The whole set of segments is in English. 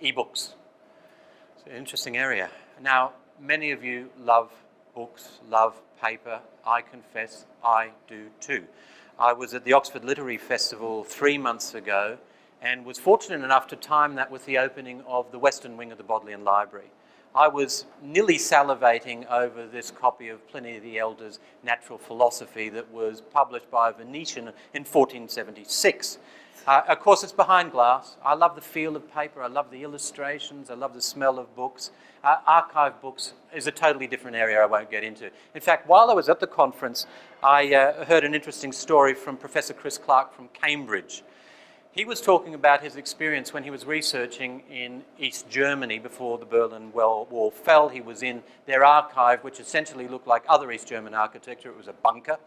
e-books. It's an interesting area. Now, many of you love books, love paper. I confess I do too. I was at the Oxford Literary Festival 3 months ago and was fortunate enough to time that with the opening of the Western Wing of the Bodleian Library. I was nearly salivating over this copy of Pliny the Elder's Natural Philosophy that was published by a Venetian in 1476. Of course, it's behind glass. I love the feel of paper. I love the illustrations. I love the smell of books. Archive books is a totally different area I won't get into. In fact, while I was at the conference, I heard an interesting story from Professor Chris Clark from Cambridge. He was talking about his experience when he was researching in East Germany before the Berlin Wall fell. He was in their archive, which essentially looked like other East German architecture. It was a bunker.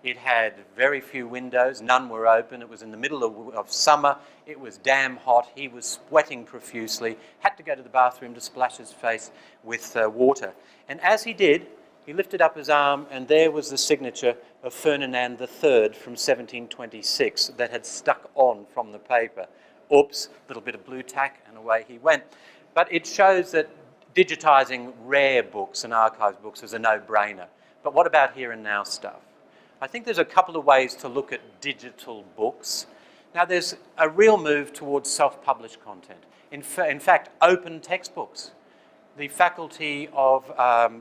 It had very few windows. None were open. It was in the middle of summer. It was damn hot. He was sweating profusely, had to go to the bathroom to splash his face with water. And as he did, he lifted up his arm, and there was the signature of Ferdinand III from 1726 that had stuck on from the paper. Oops, a little bit of blue tack, and away he went. But it shows that digitizing rare books and archives books is a no-brainer. But what about here and now stuff? I think there's a couple of ways to look at digital books. Now, there's a real move towards self-published content. In fact, open textbooks. The Faculty of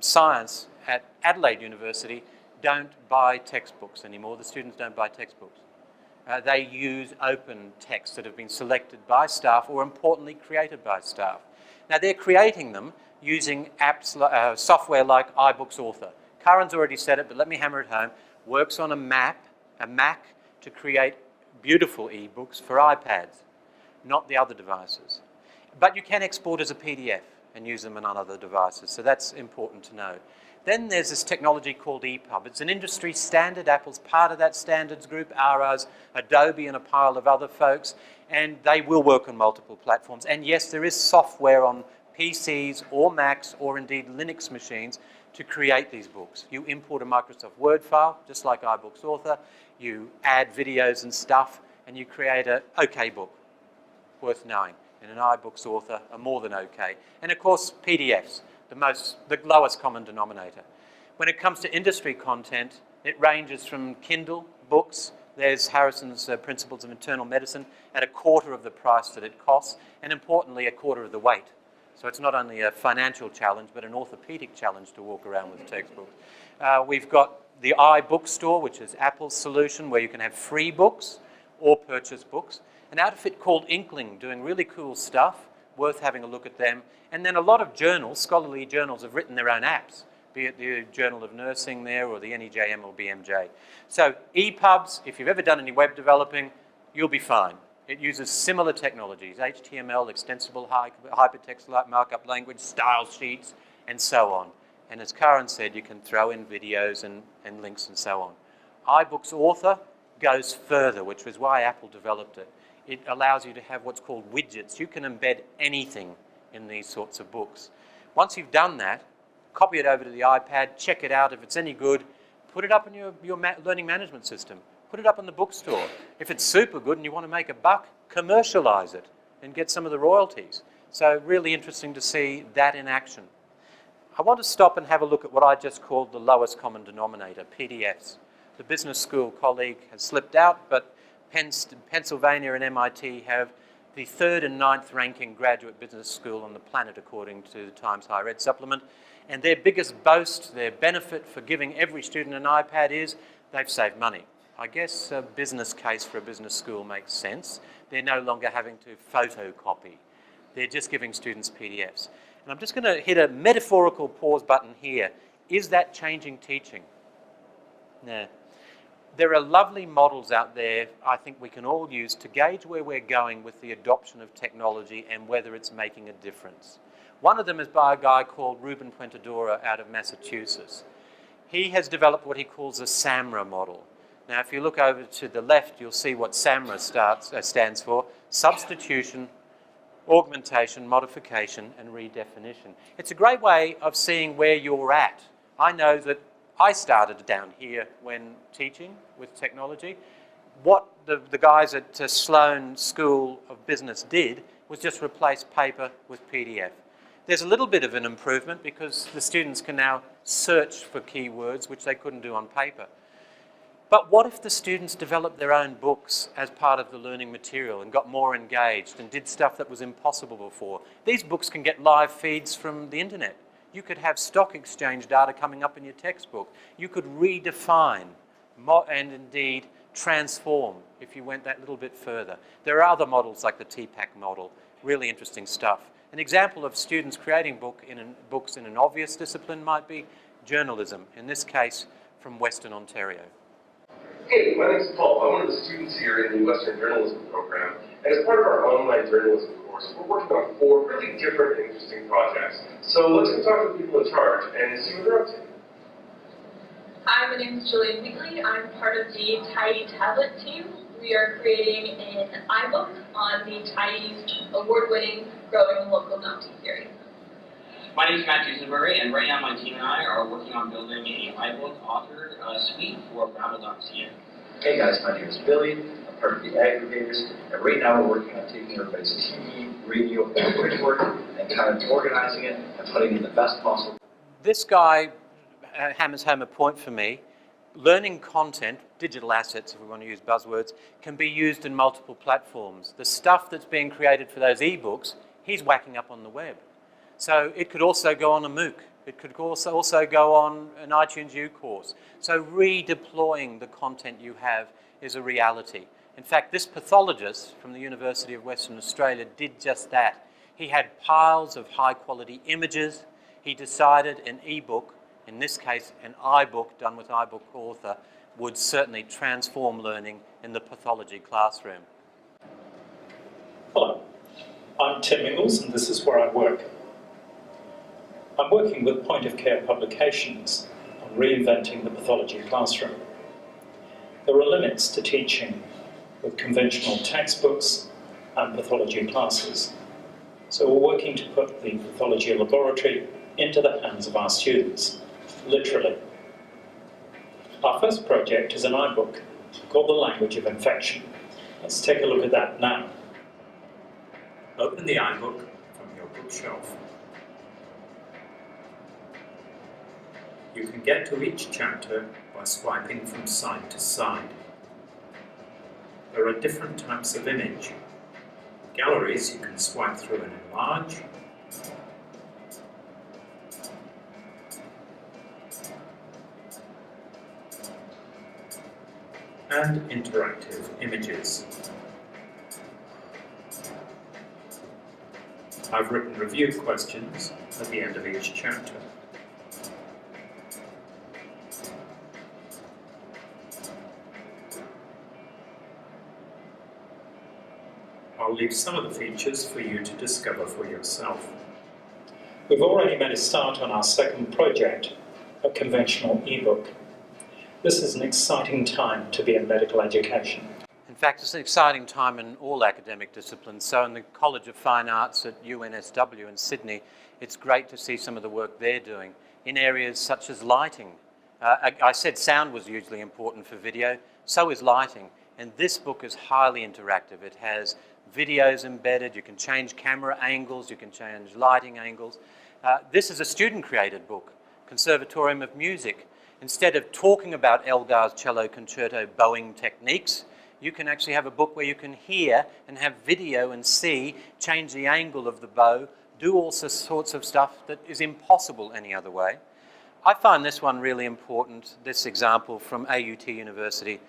Science at Adelaide University don't buy textbooks anymore. The students don't buy textbooks. They use open texts that have been selected by staff or, importantly, created by staff. Now, they're creating them using apps, software like iBooks Author. Karen's already said it, but let me hammer it home. Works on a Mac to create beautiful ebooks for iPads, not the other devices. But you can export as a PDF and use them on other devices, so that's important to know. Then there's this technology called EPUB. It's an industry standard. Apple's part of that standards group, ours, Adobe and a pile of other folks, and they will work on multiple platforms. And yes, there is software on PCs or Macs or indeed Linux machines to create these books. You import a Microsoft Word file, just like iBooks Author, you add videos and stuff, and you create an OK book, worth knowing. In an iBooks Author, a more than OK. And of course, PDFs, the lowest common denominator. When it comes to industry content, it ranges from Kindle books. There's Harrison's Principles of Internal Medicine at a quarter of the price that it costs, and importantly, a quarter of the weight. So it's not only a financial challenge, but an orthopedic challenge to walk around with textbooks. We've got the iBookstore, which is Apple's solution, where you can have free books or purchase books. An outfit called Inkling, doing really cool stuff, worth having a look at them. And then a lot of journals, scholarly journals, have written their own apps, be it the Journal of Nursing there or the NEJM or BMJ. So EPUBs, if you've ever done any web developing, you'll be fine. It uses similar technologies, HTML, extensible hypertext markup language, style sheets, and so on. And as Karen said, you can throw in videos and links and so on. iBooks Author goes further, which was why Apple developed it. It allows you to have what's called widgets. You can embed anything in these sorts of books. Once you've done that, copy it over to the iPad, check it out. If it's any good, put it up in your learning management system. Put it up in the bookstore. If it's super good and you want to make a buck, commercialize it and get some of the royalties. So really interesting to see that in action. I want to stop and have a look at what I just called the lowest common denominator, PDFs. The business school colleague has slipped out, but Pennsylvania and MIT have the 3rd and 9th ranking graduate business school on the planet according to the Times Higher Ed supplement. And their biggest boast, their benefit for giving every student an iPad is they've saved money. I guess a business case for a business school makes sense. They're no longer having to photocopy. They're just giving students PDFs. And I'm just going to hit a metaphorical pause button here. Is that changing teaching? No. There are lovely models out there I think we can all use to gauge where we're going with the adoption of technology and whether it's making a difference. One of them is by a guy called Ruben Puentedora out of Massachusetts. He has developed what he calls a SAMRA model. Now, if you look over to the left, you'll see what SAMRA stands for: substitution, augmentation, modification, and redefinition. It's a great way of seeing where you're at. I know that I started down here when teaching with technology. What the guys at Sloan School of Business did was just replace paper with PDF. There's a little bit of an improvement because the students can now search for keywords, which they couldn't do on paper. But what if the students developed their own books as part of the learning material and got more engaged and did stuff that was impossible before? These books can get live feeds from the internet. You could have stock exchange data coming up in your textbook. You could redefine and indeed transform if you went that little bit further. There are other models like the TPAC model, really interesting stuff. An example of students creating books in an obvious discipline might be journalism, in this case from Western Ontario. Hey, my name's Paul. I'm one of the students here in the Western Journalism program, and as part of our online journalism course, we're working on 4 really different and interesting projects. So let's go talk to the people in charge and see what they're up to. Hi, my name is Jillian Wheatley. I'm part of the TIE tablet team. We are creating an iBook on the TIE's award-winning Growing Local Bounty theory. My name is Matt Dusenberry, and right now my team and I are working on building an iBook authored suite for Rabble.ca. Hey guys, my name is Billy. I'm part of the aggregators, and right now we're working on taking everybody's TV, radio, and print work and kind of organizing it and putting it in the best possible. This guy hammers home a point for me. Learning content, digital assets if we want to use buzzwords, can be used in multiple platforms. The stuff that's being created for those ebooks, he's whacking up on the web. So it could also go on a MOOC. It could also go on an iTunes U course. So redeploying the content you have is a reality. In fact, this pathologist from the University of Western Australia did just that. He had piles of high-quality images. He decided an ebook, in this case an iBook done with iBook Author, would certainly transform learning in the pathology classroom. Hello, I'm Tim Ingalls and this is where I work. I'm working with Point of Care Publications on reinventing the pathology classroom. There are limits to teaching with conventional textbooks and pathology classes. So we're working to put the pathology laboratory into the hands of our students, literally. Our first project is an iBook called The Language of Infection. Let's take a look at that now. Open the iBook from your bookshelf. You can get to each chapter by swiping from side to side. There are different types of image. Galleries you can swipe through and enlarge. And interactive images. I've written review questions at the end of each chapter. I'll leave some of the features for you to discover for yourself. We've already made a start on our second project, a conventional ebook. This is an exciting time to be in medical education. In fact, it's an exciting time in all academic disciplines. So in the College of Fine Arts at UNSW in Sydney, it's great to see some of the work they're doing in areas such as lighting. I said sound was hugely important for video, so is lighting. And this book is highly interactive. It has videos embedded, you can change camera angles, you can change lighting angles. This is a student-created book, Conservatorium of Music. Instead of talking about Elgar's cello concerto bowing techniques, you can actually have a book where you can hear and have video and see, change the angle of the bow, do all sorts of stuff that is impossible any other way. I find this one really important, this example from AUT University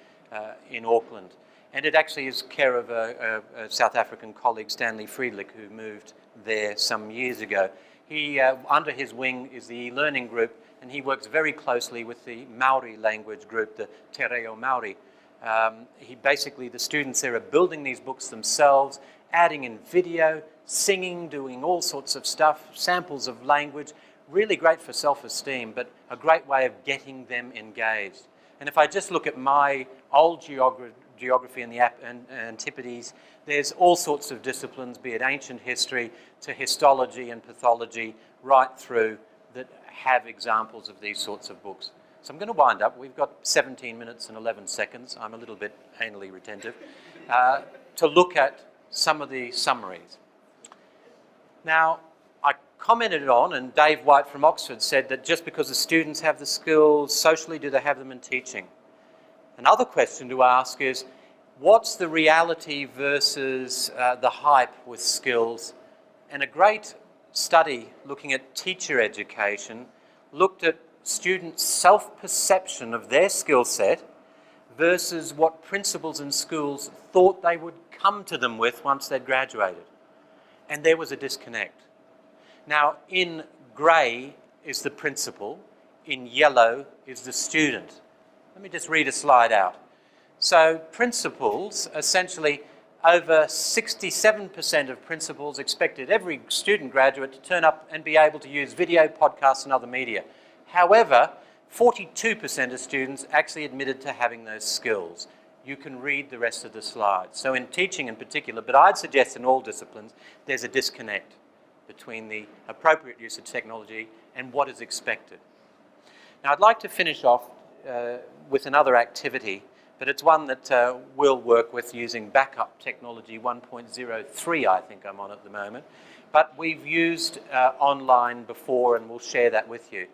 in Auckland. And it actually is care of a South African colleague, Stanley Friedlich, who moved there some years ago. He, under his wing is the e-learning group, and he works very closely with the Maori language group, the Te Reo Maori. The students there are building these books themselves, adding in video, singing, doing all sorts of stuff, samples of language, really great for self-esteem, but a great way of getting them engaged. And if I just look at my old geography in the Antipodes, there's all sorts of disciplines, be it ancient history to histology and pathology, right through, that have examples of these sorts of books. So I'm going to wind up. We've got 17 minutes and 11 seconds. I'm a little bit anally retentive. To look at some of the summaries. Now, I commented on, and Dave White from Oxford said that just because the students have the skills, socially do they have them in teaching? Another question to ask is, what's the reality versus the hype with skills? And a great study looking at teacher education looked at students' self-perception of their skill set versus what principals and schools thought they would come to them with once they'd graduated. And there was a disconnect. Now, in grey is the principal, in yellow is the student. Let me just read a slide out. So principals, essentially over 67% of principals expected every student graduate to turn up and be able to use video, podcasts and other media. However, 42% of students actually admitted to having those skills. You can read the rest of the slides. So in teaching in particular, but I'd suggest in all disciplines, there's a disconnect between the appropriate use of technology and what is expected. Now I'd like to finish off with another activity, but it's one that we'll work with using backup technology 1.03, I think I'm on at the moment. But we've used online before and we'll share that with you.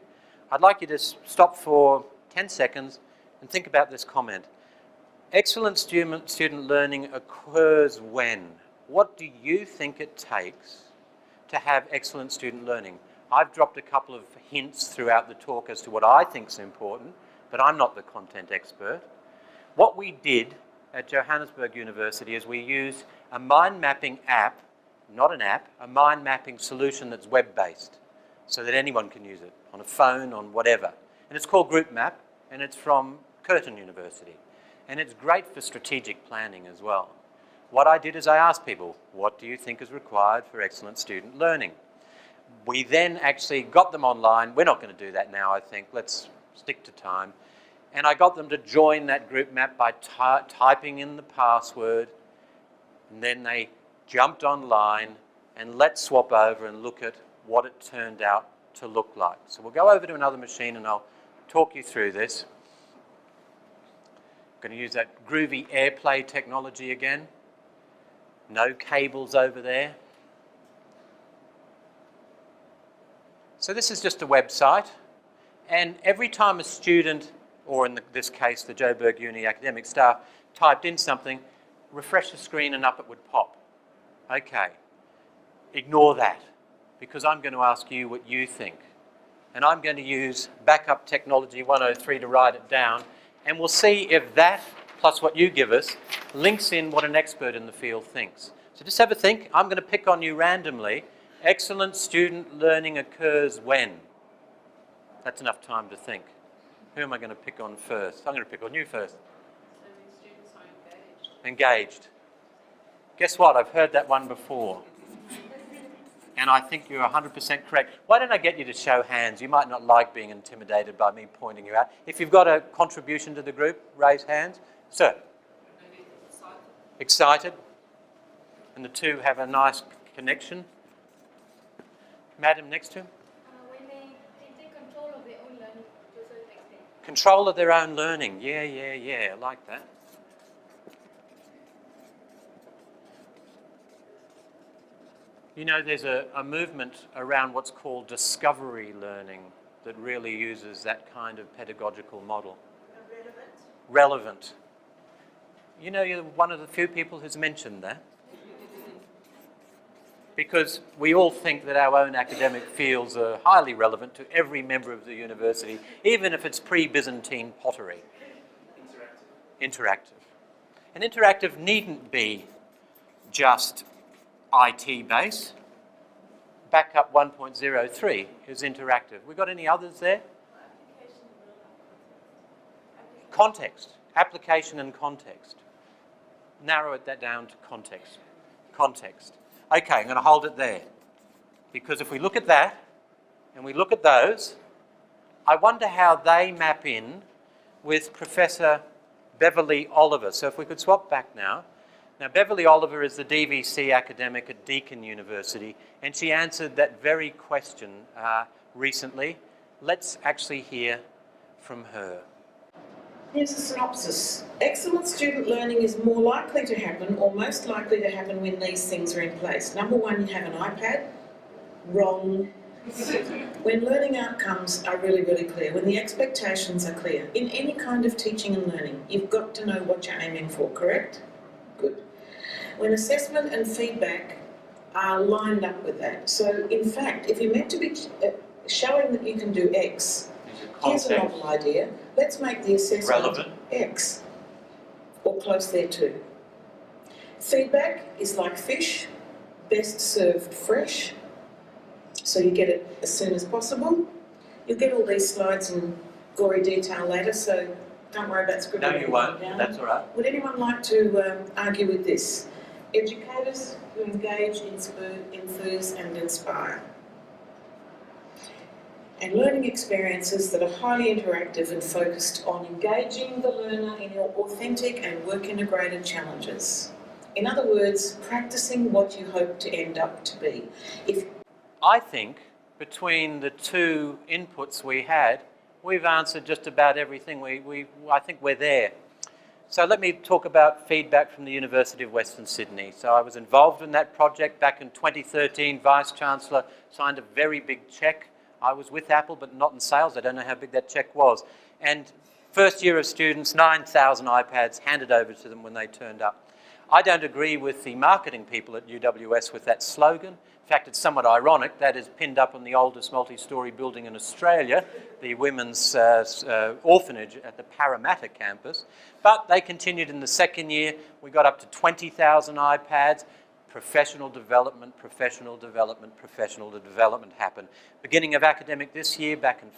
I'd like you to stop for 10 seconds and think about this comment. Excellent student learning occurs when? What do you think it takes to have excellent student learning? I've dropped a couple of hints throughout the talk as to what I think is important, but I'm not the content expert. What we did at Johannesburg University is we used a mind mapping app, not an app, a mind mapping solution that's web-based, so that anyone can use it, on a phone, on whatever. And it's called Group Map, and it's from Curtin University. And it's great for strategic planning as well. What I did is I asked people, what do you think is required for excellent student learning? We then actually got them online. We're not going to do that now, I think. Let's stick to time. And I got them to join that group map by typing in the password. And then they jumped online, and let's swap over and look at what it turned out to look like. So we'll go over to another machine and I'll talk you through this. I'm going to use that groovy AirPlay technology again. No cables over there. So this is just a website, and every time a student, or in this case the Joburg Uni academic staff, typed in something, refresh the screen and up it would pop. Okay, ignore that, because I'm going to ask you what you think. And I'm going to use backup technology 103 to write it down, and we'll see if that, plus what you give us, links in what an expert in the field thinks. So just have a think. I'm going to pick on you randomly. Excellent student learning occurs when? That's enough time to think. Who am I going to pick on first? I'm going to pick on you first. So when students are engaged. Engaged. Guess what? I've heard that one before. And I think you're 100% correct. Why don't I get you to show hands? You might not like being intimidated by me pointing you out. If you've got a contribution to the group, raise hands. Sir? Maybe excited. Excited? And the two have a nice connection. Madam next to him? When they take control of their own learning to a certain extent. Control of their own learning. Yeah. I like that. You know, there's a movement around what's called discovery learning that really uses that kind of pedagogical model. Relevant. You know, you're one of the few people who's mentioned that. Because we all think that our own academic fields are highly relevant to every member of the university, even if it's pre-Byzantine pottery. Interactive. And interactive needn't be just IT based. Backup 1.03 is interactive. We got any others there? Context. Application and context. Narrow that down to context. Context. Okay, I'm going to hold it there. Because if we look at that, and we look at those, I wonder how they map in with Professor Beverly Oliver. So if we could swap back now. Now, Beverly Oliver is the DVC academic at Deakin University, and she answered that very question recently. Let's actually hear from her. Here's a synopsis. Excellent student learning is more likely to happen, or most likely to happen, when these things are in place. Number one, you have an iPad. Wrong. When learning outcomes are really, really clear, when the expectations are clear, in any kind of teaching and learning, you've got to know what you're aiming for, correct? Good. When assessment and feedback are lined up with that. So, in fact, if you're meant to be showing that you can do X, here's a novel idea. Let's make the assessment relevant X, or close thereto. Feedback is like fish, best served fresh, so you get it as soon as possible. You'll get all these slides in gory detail later, so don't worry about scribbling. No, you won't. That's all right. Would anyone like to argue with this? Educators who engage, enthuse and inspire. And learning experiences that are highly interactive and focused on engaging the learner in authentic and work-integrated challenges. In other words, practicing what you hope to end up to be. I think between the two inputs we had, we've answered just about everything. I think we're there. So let me talk about feedback from the University of Western Sydney. So I was involved in that project back in 2013. Vice-Chancellor signed a very big cheque. I was with Apple, but not in sales. I don't know how big that cheque was. And first year of students, 9,000 iPads handed over to them when they turned up. I don't agree with the marketing people at UWS with that slogan. In fact, it's somewhat ironic. That is pinned up on the oldest multi-storey building in Australia, the women's orphanage at the Parramatta campus. But they continued in the second year. We got up to 20,000 iPads. Professional development happened. Beginning of academic this year, back in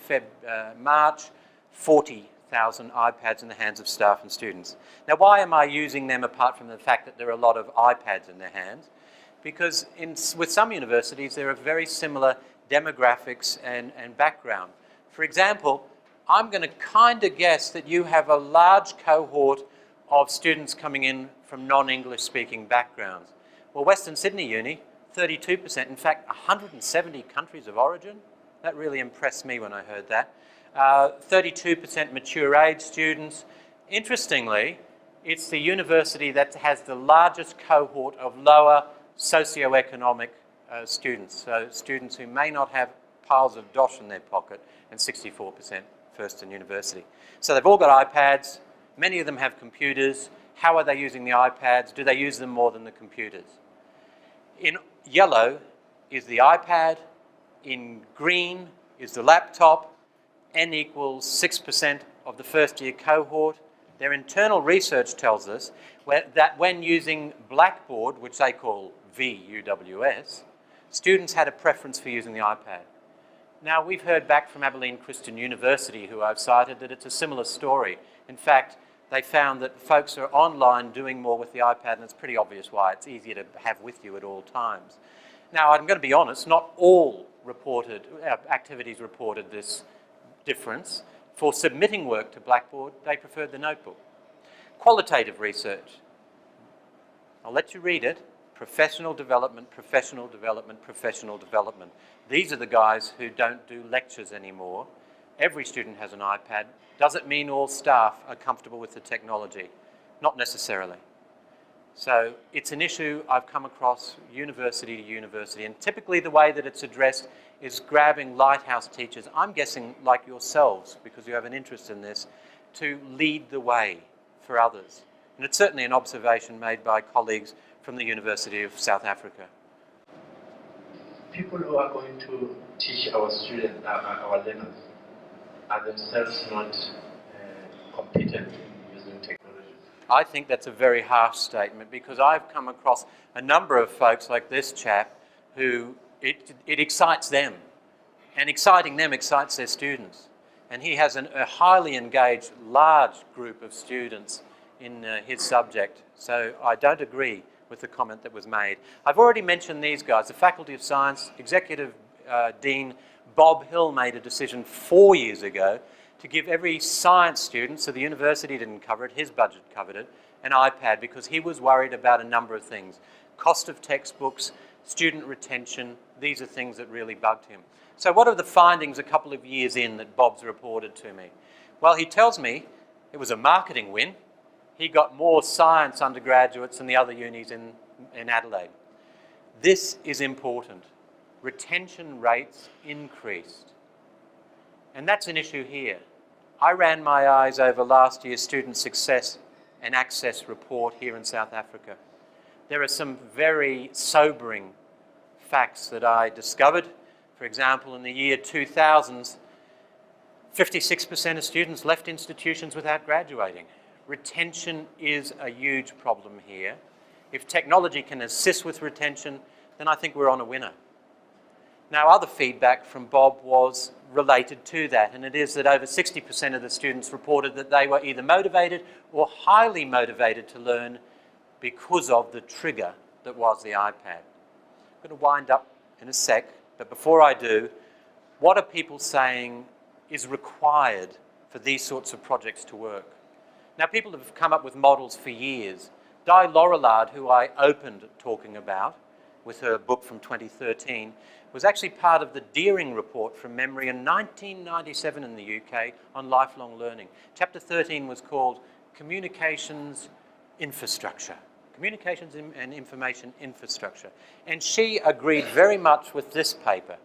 March, 40,000 iPads in the hands of staff and students. Now, why am I using them apart from the fact that there are a lot of iPads in their hands? Because with some universities, there are very similar demographics and background. For example, I'm going to kind of guess that you have a large cohort of students coming in from non-English speaking backgrounds. Well, Western Sydney Uni, 32%, in fact, 170 countries of origin. That really impressed me when I heard that. 32% mature age students. Interestingly, it's the university that has the largest cohort of lower socioeconomic students. So students who may not have piles of dosh in their pocket, and 64% first in university. So they've all got iPads. Many of them have computers. How are they using the iPads? Do they use them more than the computers? In yellow is the iPad. In green is the laptop. N equals 6% of the first year cohort. Their internal research tells us that when using Blackboard, which they call VUWS, students had a preference for using the iPad. Now, we've heard back from Abilene Christian University, who I've cited, that it's a similar story. In fact, they found that folks are online doing more with the iPad, and it's pretty obvious why. It's easier to have with you at all times. Now, I'm going to be honest, not all activities reported this difference. For submitting work to Blackboard, they preferred the notebook. Qualitative research. I'll let you read it. Professional development, professional development, professional development. These are the guys who don't do lectures anymore. Every student has an iPad. Does it mean all staff are comfortable with the technology? Not necessarily. So it's an issue I've come across university to university, and typically the way that it's addressed is grabbing lighthouse teachers, I'm guessing like yourselves, because you have an interest in this, to lead the way for others. And it's certainly an observation made by colleagues from the University of South Africa. People who are going to teach our students, our learners, are themselves not competent in using technology. I think that's a very harsh statement, because I've come across a number of folks like this chap who it excites them, and exciting them excites their students. And he has a highly engaged, large group of students in his subject. So I don't agree with the comment that was made. I've already mentioned these guys. The Faculty of Science Executive Dean Bob Hill made a decision 4 years ago to give every science student, so the university didn't cover it, his budget covered it, an iPad, because he was worried about a number of things. Cost of textbooks, student retention, these are things that really bugged him. So what are the findings a couple of years in that Bob's reported to me? Well, he tells me it was a marketing win. He got more science undergraduates than the other unis in Adelaide. This is important. retention rates increased. And that's an issue here. I ran my eyes over last year's Student Success and Access report here in South Africa. There are some very sobering facts that I discovered. For example, in the year 2000s, 56% of students left institutions without graduating. Retention is a huge problem here. If technology can assist with retention, then I think we're on a winner. Now, other feedback from Bob was related to that, and it is that over 60% of the students reported that they were either motivated or highly motivated to learn because of the trigger that was the iPad. I'm going to wind up in a sec, but before I do, what are people saying is required for these sorts of projects to work? Now, people have come up with models for years. Di Laurillard, who I opened talking about with her book from 2013, was actually part of the Deering report from memory in 1997 in the UK on lifelong learning. Chapter 13 was called Communications Infrastructure. Communications and Information Infrastructure. And she agreed very much with this paper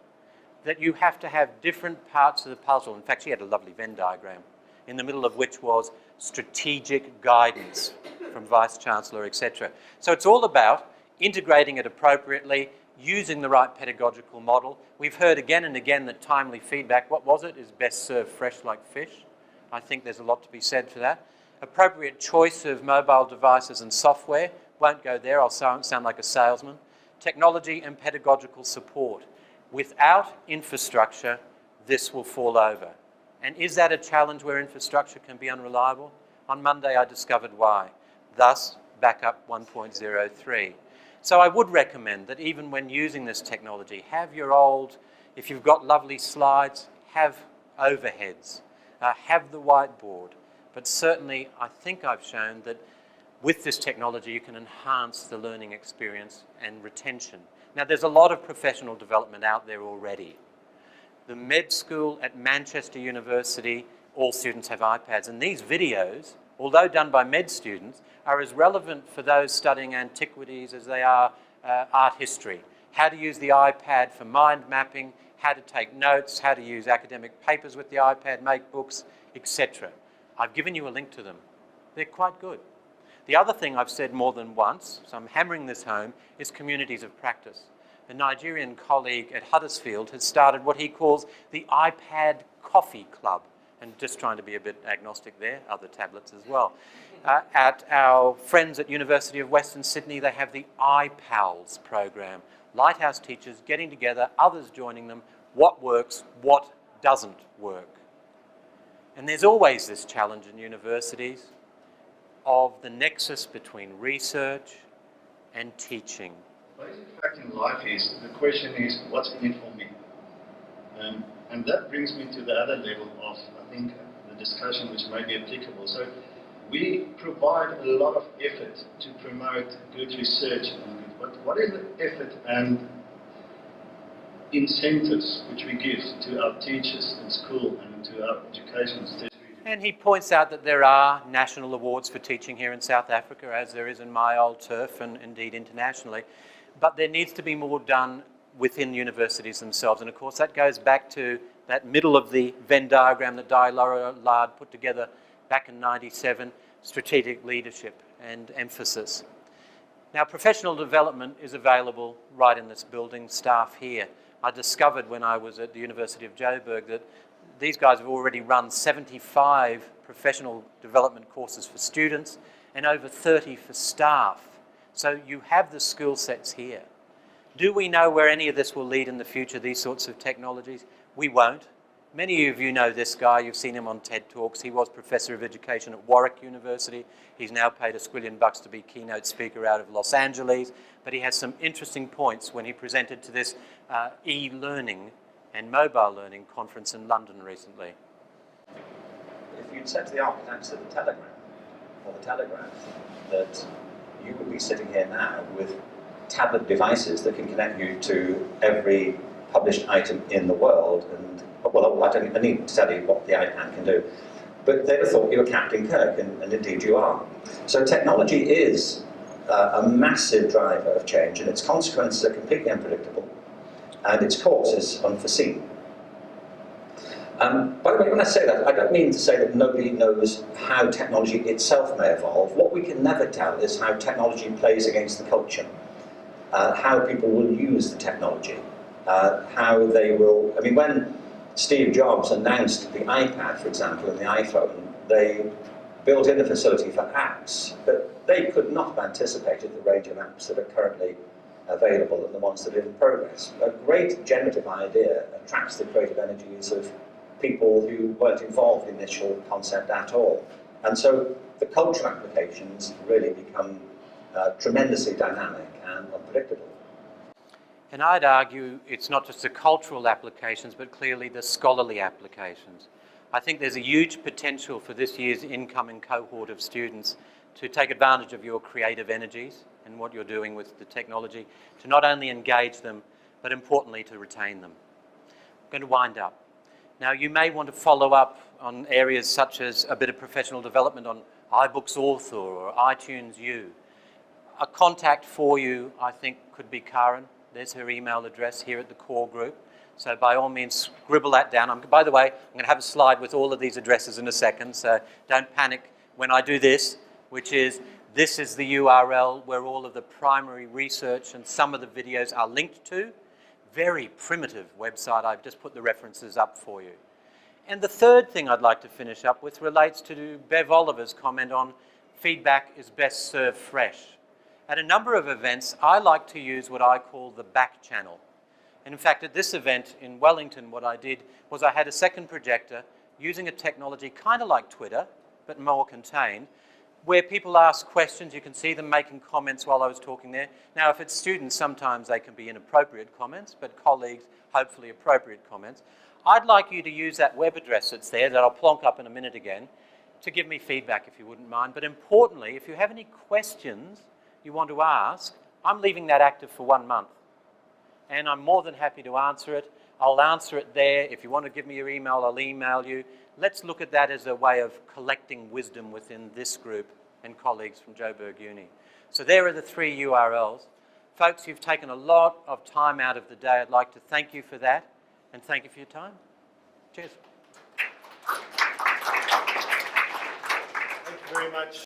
that you have to have different parts of the puzzle. In fact, she had a lovely Venn diagram, in the middle of which was strategic guidance from Vice-Chancellor, etc. So it's all about integrating it appropriately, using the right pedagogical model. We've heard again and again that timely feedback, what was it, is best served fresh like fish. I think there's a lot to be said for that. Appropriate choice of mobile devices and software. Won't go there, I'll sound like a salesman. Technology and pedagogical support. Without infrastructure, this will fall over. And is that a challenge where infrastructure can be unreliable? On Monday, I discovered why. Thus, backup 1.03. So I would recommend that even when using this technology, have your old, if you've got lovely slides, have overheads, have the whiteboard. But certainly, I think I've shown that with this technology, you can enhance the learning experience and retention. Now, there's a lot of professional development out there already. The med school at Manchester University, all students have iPads, and these videos, although done by med students, are as relevant for those studying antiquities as they are art history. How to use the iPad for mind mapping, how to take notes, how to use academic papers with the iPad, make books, etc. I've given you a link to them. They're quite good. The other thing I've said more than once, so I'm hammering this home, is communities of practice. A Nigerian colleague at Huddersfield has started what he calls the iPad Coffee Club, and just trying to be a bit agnostic there, other tablets as well. At our friends at University of Western Sydney, they have the iPals program. Lighthouse teachers getting together, others joining them, what works, what doesn't work. And there's always this challenge in universities of the nexus between research and teaching. Basic fact in life is, the question is, what's in it for me? And that brings me to the other level of, I think, the discussion which may be applicable. So we provide a lot of effort to promote good research. But what is the effort and incentives which we give to our teachers in school and to our education system? And he points out that there are national awards for teaching here in South Africa, as there is in my old turf and indeed internationally. But there needs to be more done within universities themselves. And of course, that goes back to that middle of the Venn diagram that Di Laurillard put together back in '97, strategic leadership and emphasis. Now, professional development is available right in this building, staff here. I discovered when I was at the University of Joburg that these guys have already run 75 professional development courses for students and over 30 for staff. So you have the skill sets here. Do we know where any of this will lead in the future, these sorts of technologies? We won't. Many of you know this guy. You've seen him on TED Talks. He was Professor of Education at Warwick University. He's now paid $1 squillion to be keynote speaker out of Los Angeles. But he has some interesting points when he presented to this e-learning and mobile learning conference in London recently. If you'd said to the architects of the telegram, or the telegraph, that you would be sitting here now with tablet devices that can connect you to every published item in the world, and well, I don't need to tell you what the iPad can do, but they'd have thought you were Captain Kirk, and indeed you are. So technology is a massive driver of change, and its consequences are completely unpredictable. and its cause is unforeseen. By the way, when I say that, I don't mean to say that nobody knows how technology itself may evolve. What we can never tell is how technology plays against the culture, how people will use the technology, how they will... I mean, when Steve Jobs announced the iPad, for example, and the iPhone, they built in a facility for apps, but they could not have anticipated the range of apps that are currently available and the ones that are in progress. A great generative idea attracts the creative energies of people who weren't involved in the initial concept at all. And so the cultural applications really become tremendously dynamic and unpredictable. And I'd argue it's not just the cultural applications, but clearly the scholarly applications. I think there's a huge potential for this year's incoming cohort of students to take advantage of your creative energies and what you're doing with the technology, to not only engage them, but importantly to retain them. I'm going to wind up. Now, you may want to follow up on areas such as a bit of professional development on iBooks Author or iTunes U. A contact for you, I think, could be Karen. There's her email address here at the core group. So by all means, scribble that down. By the way, I'm going to have a slide with all of these addresses in a second, so don't panic when I do this, which is, this is the URL where all of the primary research and some of the videos are linked to. Very primitive website. I've just put the references up for you. And the third thing I'd like to finish up with relates to Bev Oliver's comment on feedback is best served fresh. At a number of events, I like to use what I call the back channel. And in fact, at this event in Wellington, what I did was I had a second projector using a technology kind of like Twitter, but more contained, where people ask questions. You can see them making comments while I was talking there. Now, if it's students, sometimes they can be inappropriate comments, but colleagues, hopefully appropriate comments. I'd like you to use that web address that's there, that I'll plonk up in a minute again, to give me feedback if you wouldn't mind. But importantly, if you have any questions you want to ask, I'm leaving that active for 1 month. And I'm more than happy to answer it. I'll answer it there. If you want to give me your email, I'll email you. Let's look at that as a way of collecting wisdom within this group and colleagues from Joburg Uni. So there are the 3 URLs. Folks, you've taken a lot of time out of the day. I'd like to thank you for that, and thank you for your time. Cheers. Thank you very much.